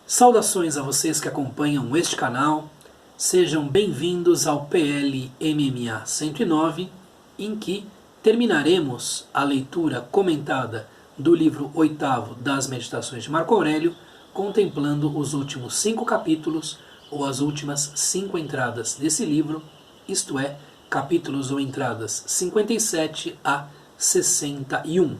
Saudações a vocês que acompanham este canal, sejam bem-vindos ao PL MMA 109, em que terminaremos a leitura comentada do livro 8º das Meditações de Marco Aurélio, contemplando os últimos 5 capítulos ou as últimas 5 entradas desse livro, isto é, capítulos ou entradas 57 a 61.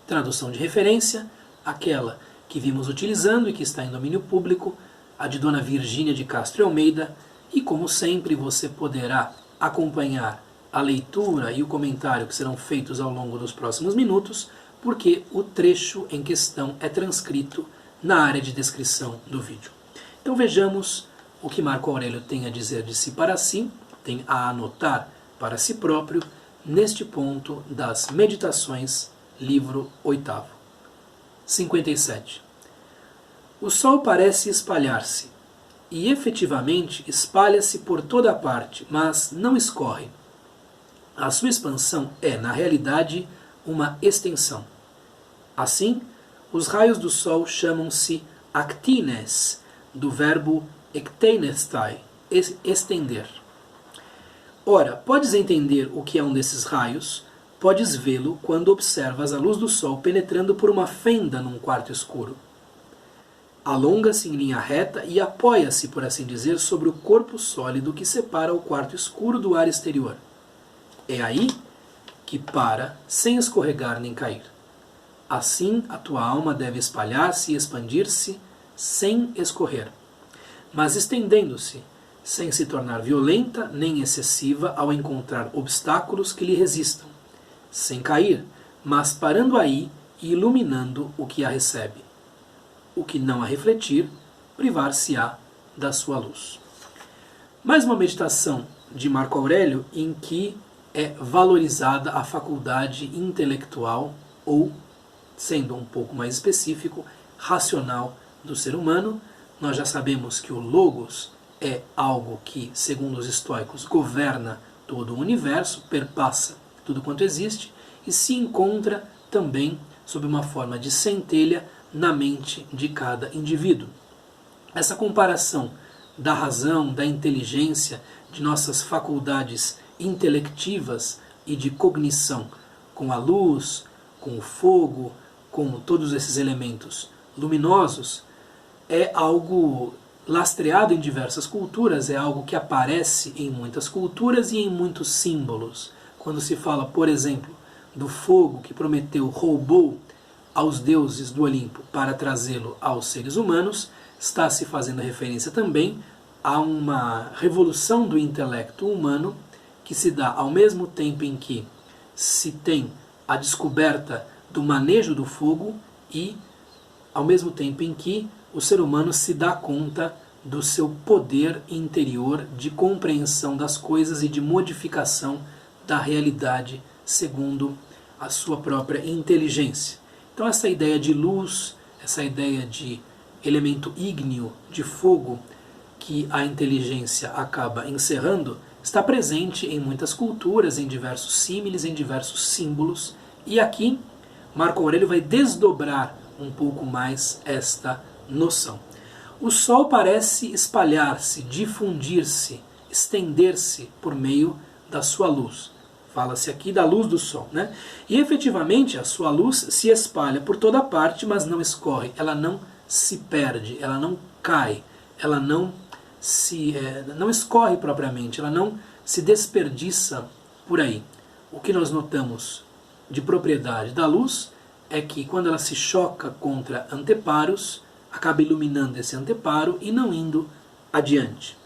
Tradução de referência, aquela que vimos utilizando e que está em domínio público, a de Dona Virgínia de Castro e Almeida, e como sempre você poderá acompanhar a leitura e o comentário que serão feitos ao longo dos próximos minutos, porque o trecho em questão é transcrito na área de descrição do vídeo. Então vejamos o que Marco Aurélio tem a dizer de si para si, tem a anotar para si próprio, neste ponto das Meditações, livro 8º. 57. O Sol parece espalhar-se, e efetivamente espalha-se por toda a parte, mas não escorre. A sua expansão é, na realidade, uma extensão. Assim, os raios do Sol chamam-se actines, do verbo ekteinestai, estender. Ora, podes entender o que é um desses raios, podes vê-lo quando observas a luz do Sol penetrando por uma fenda num quarto escuro. Alonga-se em linha reta e apoia-se, por assim dizer, sobre o corpo sólido que separa o quarto escuro do ar exterior. É aí que para, sem escorregar nem cair. Assim, a tua alma deve espalhar-se e expandir-se sem escorrer, mas estendendo-se, sem se tornar violenta nem excessiva ao encontrar obstáculos que lhe resistam, sem cair, mas parando aí e iluminando o que a recebe. O que não a refletir, privar-se-á da sua luz. Mais uma meditação de Marco Aurélio em que é valorizada a faculdade intelectual ou, sendo um pouco mais específico, racional do ser humano. Nós já sabemos que o logos é algo que, segundo os estoicos, governa todo o universo, perpassa tudo quanto existe e se encontra também sob uma forma de centelha na mente de cada indivíduo. Essa comparação da razão, da inteligência, de nossas faculdades intelectivas e de cognição com a luz, com o fogo, com todos esses elementos luminosos, é algo lastreado em diversas culturas, é algo que aparece em muitas culturas e em muitos símbolos. Quando se fala, por exemplo, do fogo que Prometeu roubou aos deuses do Olimpo para trazê-lo aos seres humanos, está se fazendo referência também a uma revolução do intelecto humano que se dá ao mesmo tempo em que se tem a descoberta do manejo do fogo e ao mesmo tempo em que o ser humano se dá conta do seu poder interior de compreensão das coisas e de modificação da realidade segundo a sua própria inteligência. Então essa ideia de luz, essa ideia de elemento ígneo, de fogo, que a inteligência acaba encerrando, está presente em muitas culturas, em diversos símiles, em diversos símbolos. E aqui Marco Aurélio vai desdobrar um pouco mais esta noção. O Sol parece espalhar-se, difundir-se, estender-se por meio da sua luz. Fala-se aqui da luz do Sol, né? E efetivamente a sua luz se espalha por toda parte, mas não escorre, ela não se perde, ela não cai, ela não escorre propriamente, ela não se desperdiça por aí. O que nós notamos de propriedade da luz é que quando ela se choca contra anteparos, acaba iluminando esse anteparo e não indo adiante.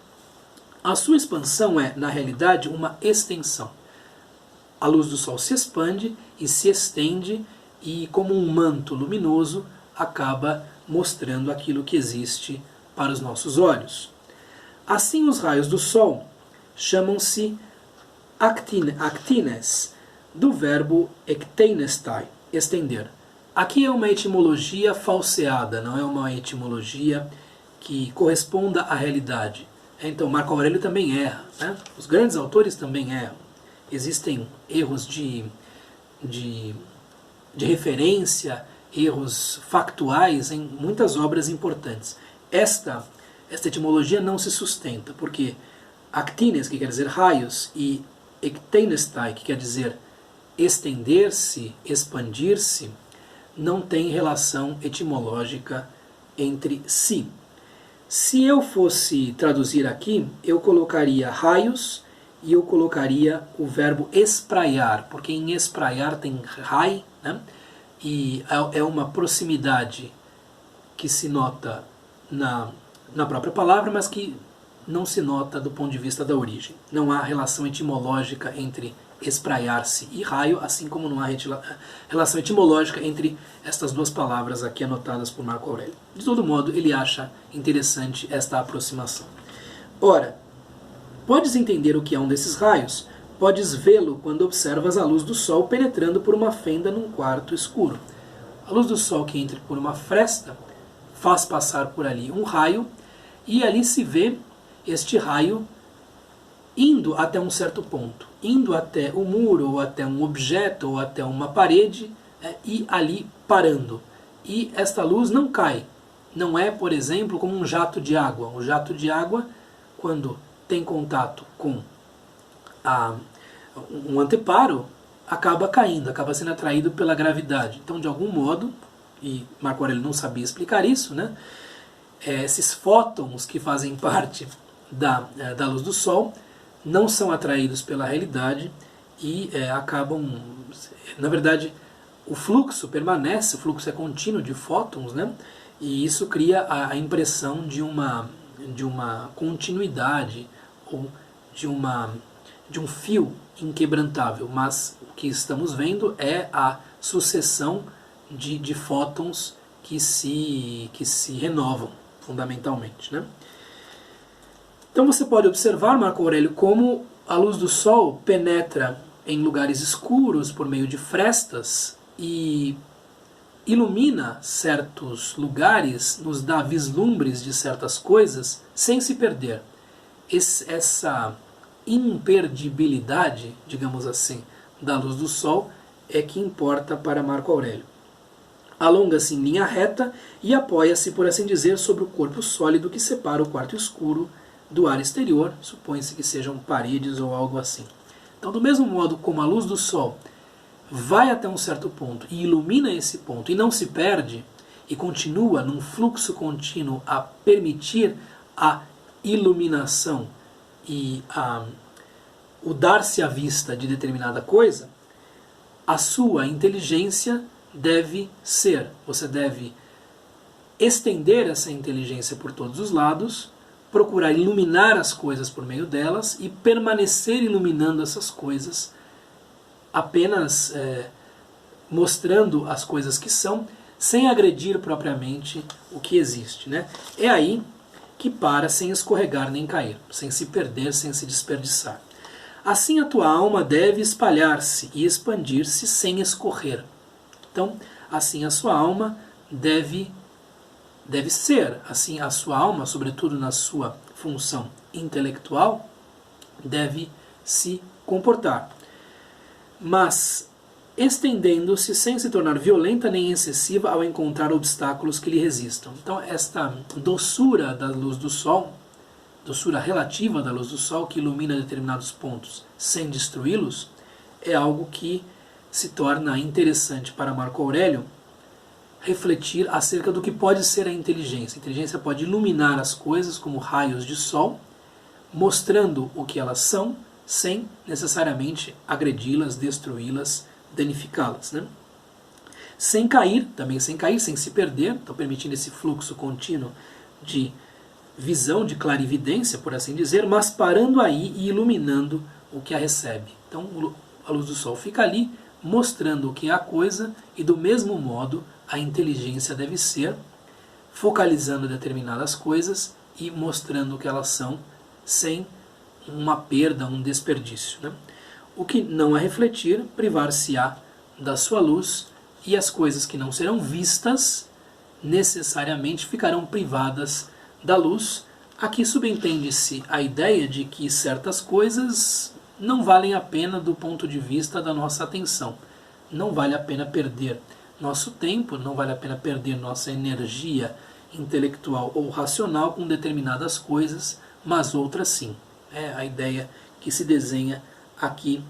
A sua expansão é, na realidade, uma extensão. A luz do Sol se expande e se estende e, como um manto luminoso, acaba mostrando aquilo que existe para os nossos olhos. Assim, os raios do Sol chamam-se actines, do verbo ekteinestai, estender. Aqui é uma etimologia falseada, não é uma etimologia que corresponda à realidade. Então, Marco Aurélio também erra, né? Os grandes autores também erram. Existem erros de referência, erros factuais em muitas obras importantes. esta etimologia não se sustenta, porque actines, que quer dizer raios, e ektenestai, que quer dizer estender-se, expandir-se, não tem relação etimológica entre si. Se eu fosse traduzir aqui, eu colocaria raios e eu colocaria o verbo espraiar, porque em espraiar tem rai, né? E é uma proximidade que se nota na própria palavra, mas que não se nota do ponto de vista da origem. Não há relação etimológica entre espraiar-se e raio, assim como não há relação etimológica entre estas duas palavras aqui anotadas por Marco Aurélio. De todo modo, ele acha interessante esta aproximação. Ora, podes entender o que é um desses raios? Podes vê-lo quando observas a luz do sol penetrando por uma fenda num quarto escuro. A luz do sol que entra por uma fresta faz passar por ali um raio, e ali se vê este raio indo até um certo ponto, indo até o muro, ou até um objeto, ou até uma parede, e ali parando. E esta luz não cai. Não é, por exemplo, como um jato de água. O jato de água, quando tem contato com um anteparo, acaba caindo, acaba sendo atraído pela gravidade. Então, de algum modo, e Marco Aurélio não sabia explicar isso, né? Esses fótons que fazem parte da luz do sol não são atraídos pela realidade e acabam, na verdade, o fluxo permanece, o fluxo é contínuo de fótons, né? E isso cria a impressão de uma continuidade ou de um fio inquebrantável, mas o que estamos vendo é a sucessão de fótons que se renovam fundamentalmente, né? Então você pode observar, Marco Aurélio, como a luz do sol penetra em lugares escuros por meio de frestas e ilumina certos lugares, nos dá vislumbres de certas coisas sem se perder. Essa imperdibilidade, digamos assim, da luz do sol é que importa para Marco Aurélio. Alonga-se em linha reta e apoia-se, por assim dizer, sobre o corpo sólido que separa o quarto escuro do ar exterior, supõe-se que sejam paredes ou algo assim. Então, do mesmo modo como a luz do sol vai até um certo ponto e ilumina esse ponto e não se perde e continua num fluxo contínuo a permitir a iluminação e o dar-se à vista de determinada coisa, a sua inteligência deve ser, você deve estender essa inteligência por todos os lados, procurar iluminar as coisas por meio delas e permanecer iluminando essas coisas, apenas mostrando as coisas que são, sem agredir propriamente o que existe, né? É aí que para sem escorregar nem cair, sem se perder, sem se desperdiçar. Assim a tua alma deve espalhar-se e expandir-se sem escorrer. Então, assim a sua alma deve ser, assim a sua alma, sobretudo na sua função intelectual, deve se comportar. Mas estendendo-se sem se tornar violenta nem excessiva ao encontrar obstáculos que lhe resistam. Então, esta doçura da luz do sol, doçura relativa da luz do sol, que ilumina determinados pontos sem destruí-los, é algo que se torna interessante para Marco Aurélio refletir acerca do que pode ser a inteligência. A inteligência pode iluminar as coisas como raios de sol, mostrando o que elas são, sem necessariamente agredi-las, destruí-las, danificá-las, né? Sem cair, sem se perder, então permitindo esse fluxo contínuo de visão, de clarividência, por assim dizer, mas parando aí e iluminando o que a recebe. Então a luz do sol fica ali, mostrando o que é a coisa, e do mesmo modo a inteligência deve ser, focalizando determinadas coisas e mostrando o que elas são, sem uma perda, um desperdício, né? O que não é refletir, privar-se-á da sua luz, e as coisas que não serão vistas necessariamente ficarão privadas da luz. Aqui subentende-se a ideia de que certas coisas não valem a pena do ponto de vista da nossa atenção. Não vale a pena perder nosso tempo, não vale a pena perder nossa energia intelectual ou racional com determinadas coisas, mas outras sim. É a ideia que se desenha aqui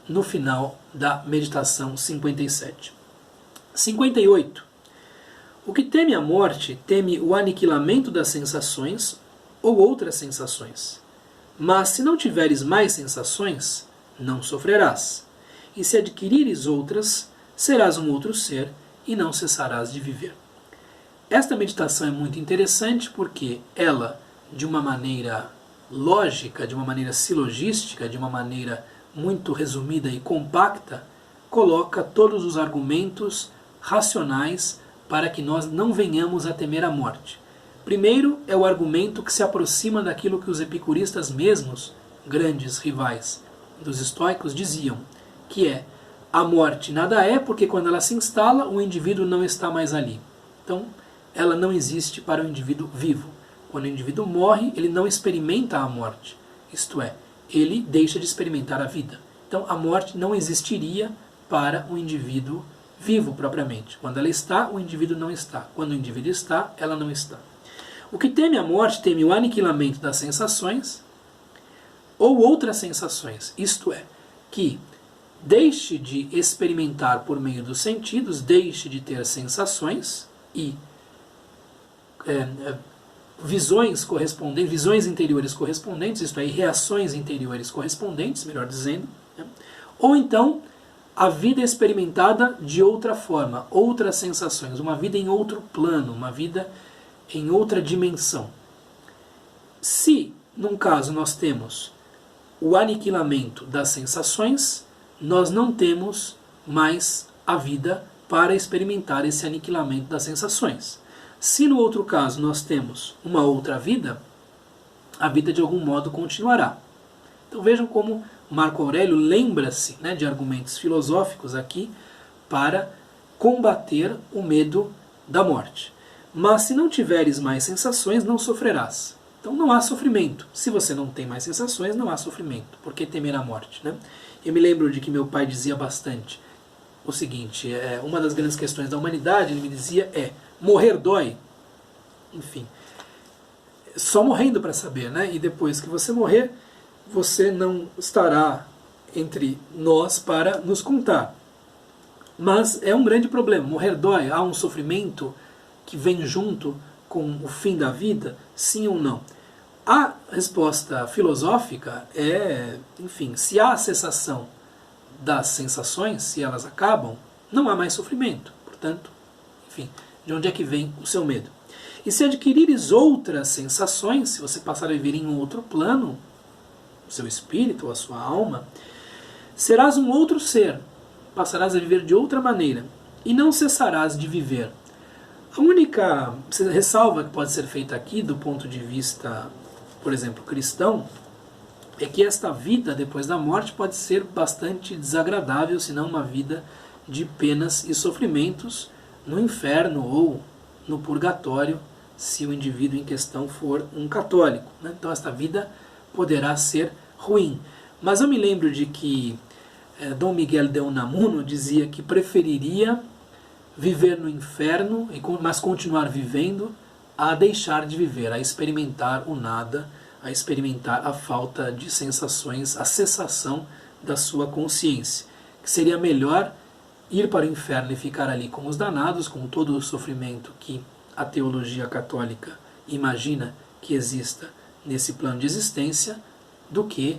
no final da meditação 57. 58. O que teme a morte teme o aniquilamento das sensações ou outras sensações. Mas se não tiveres mais sensações, não sofrerás. E se adquirires outras, serás um outro ser e não cessarás de viver. Esta meditação é muito interessante porque ela, de uma maneira lógica, de uma maneira silogística, de uma maneira muito resumida e compacta, coloca todos os argumentos racionais para que nós não venhamos a temer a morte. Primeiro é o argumento que se aproxima daquilo que os epicuristas mesmos, grandes rivais dos estoicos, diziam, que é: a morte nada é, porque quando ela se instala, o indivíduo não está mais ali. Então, ela não existe para o indivíduo vivo. Quando o indivíduo morre, ele não experimenta a morte. Isto é, ele deixa de experimentar a vida. Então, a morte não existiria para o indivíduo vivo propriamente. Quando ela está, o indivíduo não está. Quando o indivíduo está, ela não está. O que teme a morte teme o aniquilamento das sensações ou outras sensações. Isto é, que deixe de experimentar por meio dos sentidos, deixe de ter sensações e visões correspondentes, visões interiores correspondentes, isto é, reações interiores correspondentes, melhor dizendo, né? Ou então a vida experimentada de outra forma, outras sensações, uma vida em outro plano, uma vida em outra dimensão. Se, num caso, nós temos o aniquilamento das sensações, nós não temos mais a vida para experimentar esse aniquilamento das sensações. Se no outro caso nós temos uma outra vida, a vida de algum modo continuará. Então vejam como Marco Aurélio lembra-se, né, de argumentos filosóficos aqui para combater o medo da morte. Mas se não tiveres mais sensações, não sofrerás. Então não há sofrimento. Se você não tem mais sensações, não há sofrimento. Por que temer a morte, né? Eu me lembro de que meu pai dizia bastante o seguinte, uma das grandes questões da humanidade, ele me dizia, morrer dói. Enfim, só morrendo para saber, né? E depois que você morrer, você não estará entre nós para nos contar. Mas é um grande problema. Morrer dói, há um sofrimento que vem junto com o fim da vida, sim ou não? A resposta filosófica é, enfim, se há a cessação das sensações, se elas acabam, não há mais sofrimento. Portanto, enfim, de onde é que vem o seu medo? E se adquirires outras sensações, se você passar a viver em um outro plano, o seu espírito ou a sua alma, serás um outro ser, passarás a viver de outra maneira, e não cessarás de viver. A única ressalva que pode ser feita aqui, do ponto de vista, por exemplo, cristão, é que esta vida depois da morte pode ser bastante desagradável, se não uma vida de penas e sofrimentos no inferno ou no purgatório, se o indivíduo em questão for um católico, né? Então esta vida poderá ser ruim. Mas eu me lembro de que Dom Miguel de Unamuno dizia que preferiria viver no inferno, mas continuar vivendo, a deixar de viver, a experimentar o nada, a experimentar a falta de sensações, a cessação da sua consciência. Que seria melhor ir para o inferno e ficar ali com os danados, com todo o sofrimento que a teologia católica imagina que exista nesse plano de existência, do que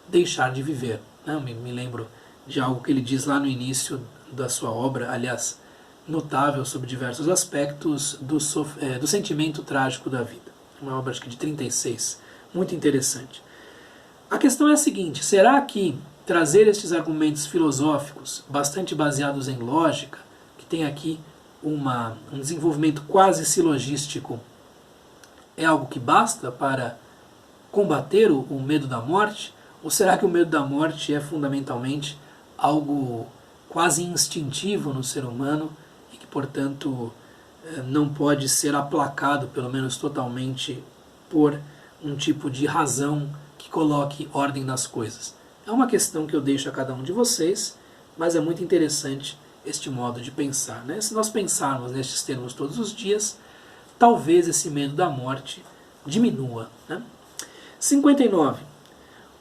deixar de viver. Eu me lembro de algo que ele diz lá no início da sua obra, aliás, notável sobre diversos aspectos do sentimento trágico da vida. Uma obra, acho que de 36, muito interessante. A questão é a seguinte, será que trazer estes argumentos filosóficos, bastante baseados em lógica, que tem aqui um desenvolvimento quase silogístico, é algo que basta para combater o medo da morte? Ou será que o medo da morte é fundamentalmente algo quase instintivo no ser humano e que, portanto, não pode ser aplacado, pelo menos totalmente, por um tipo de razão que coloque ordem nas coisas? É uma questão que eu deixo a cada um de vocês, mas é muito interessante este modo de pensar, né? Se nós pensarmos nestes termos todos os dias, talvez esse medo da morte diminua. Né? 59.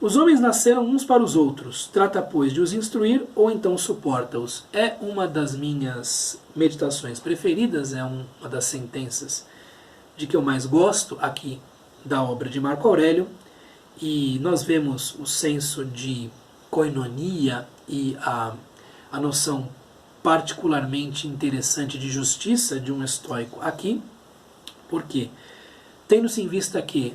Os homens nasceram uns para os outros, trata, pois, de os instruir ou então suporta-os. É uma das minhas meditações preferidas, é uma das sentenças de que eu mais gosto aqui da obra de Marco Aurélio, e nós vemos o senso de koinonia e a noção particularmente interessante de justiça de um estoico aqui, porque tendo-se em vista que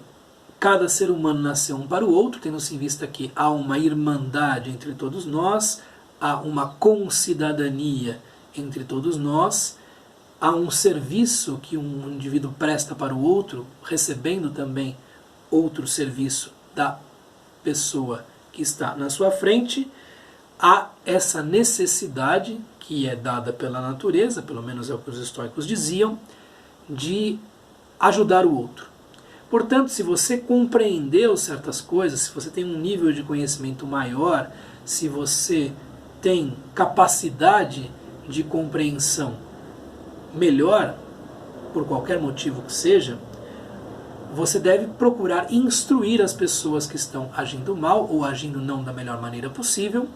cada ser humano nasceu um para o outro, tendo-se em vista que há uma irmandade entre todos nós, há uma concidadania entre todos nós, há um serviço que um indivíduo presta para o outro, recebendo também outro serviço da pessoa que está na sua frente, há essa necessidade, que é dada pela natureza, pelo menos é o que os estoicos diziam, de ajudar o outro. Portanto, se você compreendeu certas coisas, se você tem um nível de conhecimento maior, se você tem capacidade de compreensão melhor, por qualquer motivo que seja, você deve procurar instruir as pessoas que estão agindo mal ou agindo não da melhor maneira possível,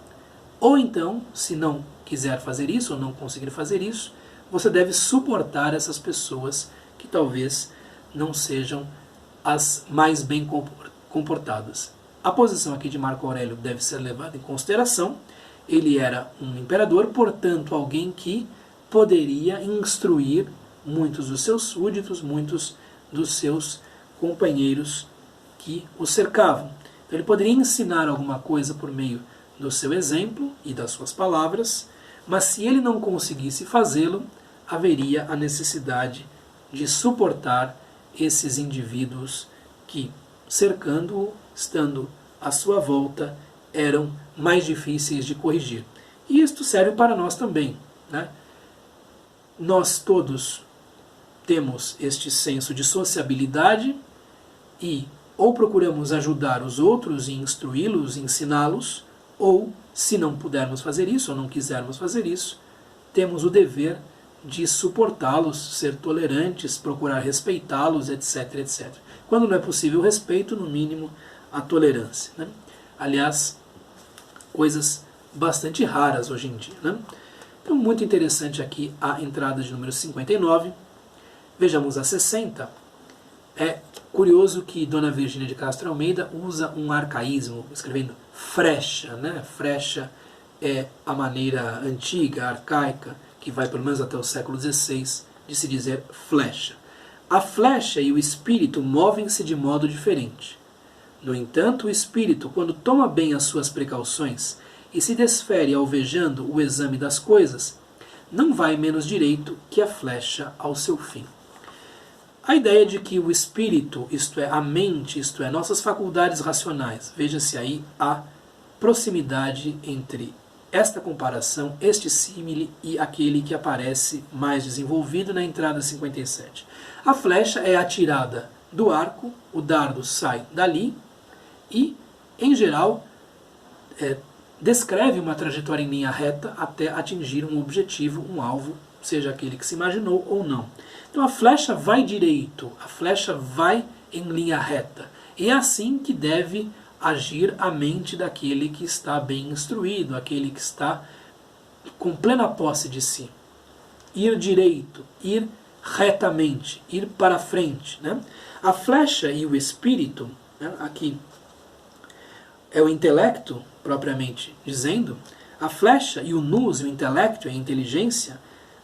ou então, se não quiser fazer isso ou não conseguir fazer isso, você deve suportar essas pessoas que talvez não sejam as mais bem comportadas. A posição aqui de Marco Aurélio deve ser levada em consideração. Ele era um imperador, portanto, alguém que poderia instruir muitos dos seus súditos, muitos dos seus companheiros que o cercavam. Então, ele poderia ensinar alguma coisa por meio do seu exemplo e das suas palavras, mas se ele não conseguisse fazê-lo, haveria a necessidade de suportar esses indivíduos que, cercando-o, estando à sua volta, eram mais difíceis de corrigir. E isto serve para nós também, né? Nós todos temos este senso de sociabilidade e ou procuramos ajudar os outros e instruí-los, ensiná-los, ou, se não pudermos fazer isso, ou não quisermos fazer isso, temos o dever de suportá-los, ser tolerantes, procurar respeitá-los, etc, etc. Quando não é possível o respeito, no mínimo a tolerância. Né? Aliás, coisas bastante raras hoje em dia. Né? Então, muito interessante aqui a entrada de número 59. Vejamos a 60. É curioso que Dona Virgínia de Castro Almeida usa um arcaísmo, escrevendo frecha. Né? Frecha é a maneira antiga, arcaica, que vai pelo menos até o século XVI, de se dizer flecha. A flecha e o espírito movem-se de modo diferente. No entanto, o espírito, quando toma bem as suas precauções e se desfere alvejando o exame das coisas, não vai menos direito que a flecha ao seu fim. A ideia de que o espírito, isto é, a mente, isto é, nossas faculdades racionais, veja-se aí a proximidade entre esta comparação, este símile e aquele que aparece mais desenvolvido na entrada 57. A flecha é atirada do arco, o dardo sai dali e, em geral, descreve uma trajetória em linha reta até atingir um objetivo, um alvo, seja aquele que se imaginou ou não. Então a flecha vai direito, a flecha vai em linha reta. E é assim que deve agir a mente daquele que está bem instruído, aquele que está com plena posse de si. Ir direito, ir retamente, ir para frente. Né? A flecha e o espírito, né, aqui é o intelecto, propriamente dizendo, a flecha e o nous, o intelecto e a inteligência,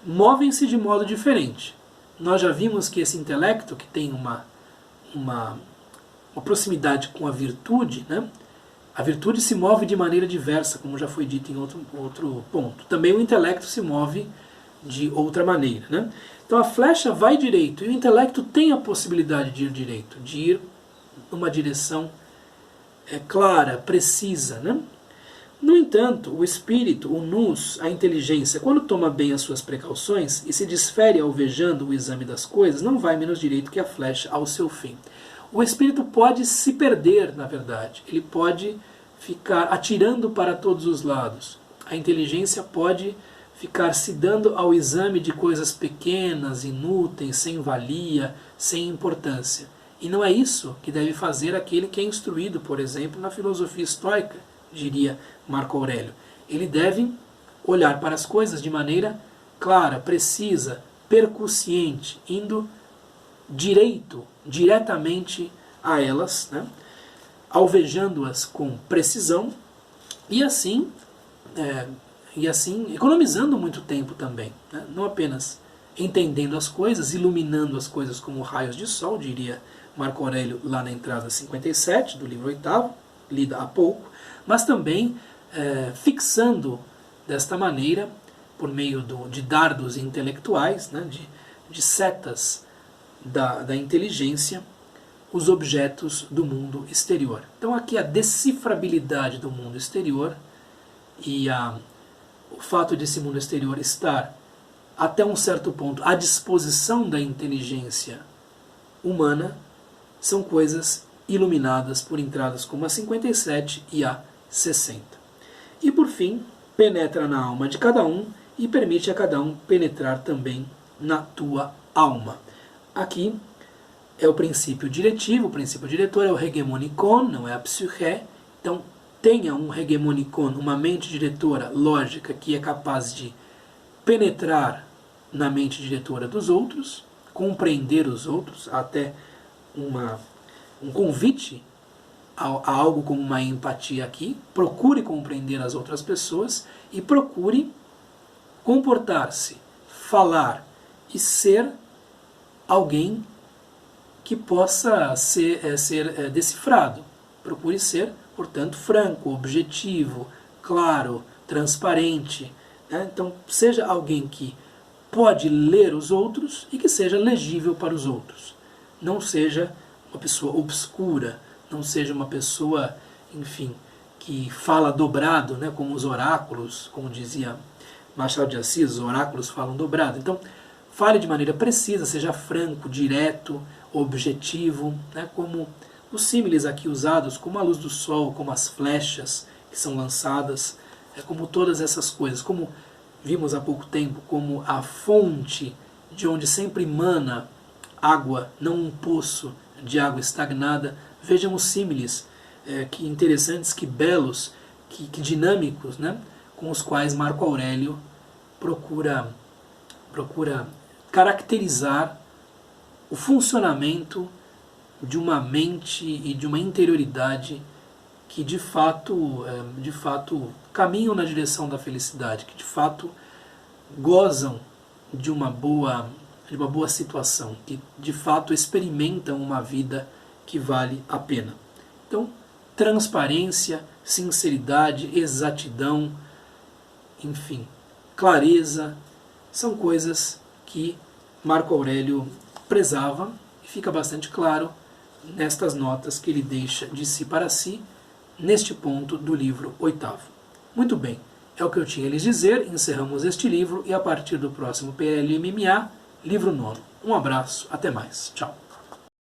movem-se de modo diferente. Nós já vimos que esse intelecto, que tem uma proximidade com a virtude, né? A virtude se move de maneira diversa, como já foi dito em outro ponto. Também o intelecto se move de outra maneira. Né? Então a flecha vai direito e o intelecto tem a possibilidade de ir direito, de ir numa direção clara, precisa. Né? No entanto, o espírito, o nous, a inteligência, quando toma bem as suas precauções e se desfere alvejando o exame das coisas, não vai menos direito que a flecha ao seu fim. O espírito pode se perder, na verdade. Ele pode ficar atirando para todos os lados. A inteligência pode ficar se dando ao exame de coisas pequenas, inúteis, sem valia, sem importância. E não é isso que deve fazer aquele que é instruído, por exemplo, na filosofia estoica, diria Marco Aurélio. Ele deve olhar para as coisas de maneira clara, precisa, percussiente, indo diretamente a elas, né? Alvejando-as com precisão e assim economizando muito tempo também, né? Não apenas entendendo as coisas, iluminando as coisas como raios de sol, diria Marco Aurélio lá na entrada 57 do livro 8º, lida há pouco, mas também fixando desta maneira, por meio de dardos intelectuais, né, de setas da inteligência, os objetos do mundo exterior. Então aqui a decifrabilidade do mundo exterior e o fato desse mundo exterior estar até um certo ponto à disposição da inteligência humana são coisas iluminadas por entradas como a 57 e a 60. E por fim, penetra na alma de cada um e permite a cada um penetrar também na tua alma. Aqui é o princípio diretivo, o princípio diretor é o hegemonikon, não é a psyché. Então tenha um hegemonikon, uma mente diretora lógica que é capaz de penetrar na mente diretora dos outros, compreender os outros, até um convite a algo como uma empatia aqui. Procure compreender as outras pessoas e procure comportar-se, falar e ser alguém que possa ser decifrado. Procure ser, portanto, franco, objetivo, claro, transparente, né? Então, seja alguém que pode ler os outros e que seja legível para os outros. Não seja uma pessoa obscura, não seja uma pessoa, enfim, que fala dobrado, né, como os oráculos, como dizia Machado de Assis, os oráculos falam dobrado. Então, fale de maneira precisa, seja franco, direto, objetivo, né, como os símiles aqui usados, como a luz do sol, como as flechas que são lançadas, como todas essas coisas, como vimos há pouco tempo, como a fonte de onde sempre emana água, não um poço de água estagnada. Vejam os símiles, que interessantes, que belos, que dinâmicos, né, com os quais Marco Aurélio procura caracterizar o funcionamento de uma mente e de uma interioridade que de fato caminham na direção da felicidade, que de fato gozam de uma boa situação, que de fato experimentam uma vida que vale a pena. Então, transparência, sinceridade, exatidão, enfim, clareza, são coisas que Marco Aurélio prezava, e fica bastante claro nestas notas que ele deixa de si para si, neste ponto do livro 8º. Muito bem, é o que eu tinha a lhes dizer, encerramos este livro e a partir do próximo PL MMA, livro 9. Um abraço, até mais, tchau.